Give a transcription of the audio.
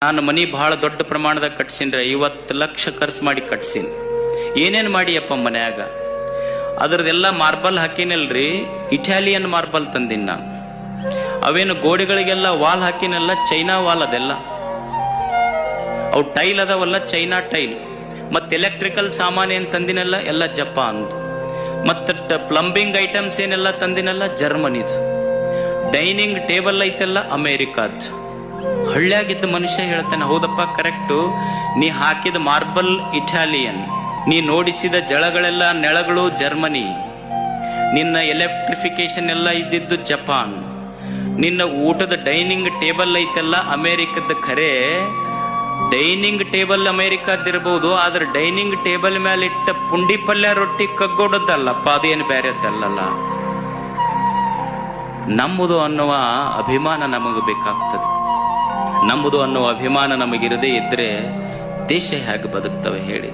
ನಾನು ಮನಿ ಬಹಳ ದೊಡ್ಡ ಪ್ರಮಾಣದಾಗ ಕಟ್ಸಿನ್ರಿ, 50 ಲಕ್ಷ ಖರ್ಚು ಮಾಡಿ ಕಟ್ಸಿನಿ. ಏನೇನು ಮಾಡಿಯಪ್ಪ ಮನ್ಯಾಗ? ಅದ್ರದೆಲ್ಲ ಮಾರ್ಬಲ್ ಹಾಕಿನಲ್ರಿ, ಇಟಾಲಿಯನ್ ಮಾರ್ಬಲ್ ತಂದಿನಿ ನಾನು. ಅವೇನು ಗೋಡೆಗಳಿಗೆಲ್ಲ ವಾಲ್ ಹಾಕಿನಲ್ಲ, ಚೈನಾ ವಾಲ್ ಅದೆಲ್ಲ. ಅವು ಟೈಲ್ ಅದಾವಲ್ಲ, ಚೈನಾ ಟೈಲ್. ಮತ್ತೆ ಎಲೆಕ್ಟ್ರಿಕಲ್ ಸಾಮಾನು ಏನ್ ತಂದಿನಲ್ಲ, ಎಲ್ಲ ಜಪಾನ್. ಮತ್ತೆ ಪ್ಲಂಬಿಂಗ್ ಐಟಮ್ಸ್ ಏನೆಲ್ಲ ತಂದಿನಲ್ಲ, ಜರ್ಮನಿದು. Dining table ಐತೆಲ್ಲ ಅಮೇರಿಕಾದ್. ಹಳ್ಳಿಯಾಗಿದ್ದ ಮನುಷ್ಯ ಹೇಳ್ತಾನೆ, ಹೌದಪ್ಪ ಕರೆಕ್ಟು, ನೀ ಹಾಕಿದ ಮಾರ್ಬಲ್ ಇಟಾಲಿಯನ್, ನೀ ನೋಡಿಸಿದ ಜಳಗಳೆಲ್ಲ ನೆಳಗಳು ಜರ್ಮನಿ, ನಿನ್ನ ಎಲೆಕ್ಟ್ರಿಫಿಕೇಶನ್ ಎಲ್ಲ ಇದ್ದಿದ್ದು ಜಪಾನ್, ನಿನ್ನ ಊಟದ ಡೈನಿಂಗ್ ಟೇಬಲ್ ಐತೆಲ್ಲ ಅಮೇರಿಕದ. ಖರೆ ಡೈನಿಂಗ್ ಟೇಬಲ್ ಅಮೇರಿಕಾದಿರ್ಬೋದು, ಆದ್ರೆ ಡೈನಿಂಗ್ ಟೇಬಲ್ ಮೇಲೆ ಇಟ್ಟ ಪುಂಡಿ ಪಲ್ಯ ರೊಟ್ಟಿ ಕಗ್ಗೋಡದ್ದಲ್ಲಪ್ಪ, ಅದೇನು ಬೇರೆದ್ದಲ್ಲ. ನಮ್ಮದು ಅನ್ನುವ ಅಭಿಮಾನ ನಮಗೆ ಬೇಕಾಗ್ತದೆ. ನಮ್ಮದು ಅನ್ನುವ ಅಭಿಮಾನ ನಮಗಿರದೇ ಇದ್ರೆ ದೇಶ ಹೇಗೆ ಬದುಕ್ತವೆ ಹೇಳಿ?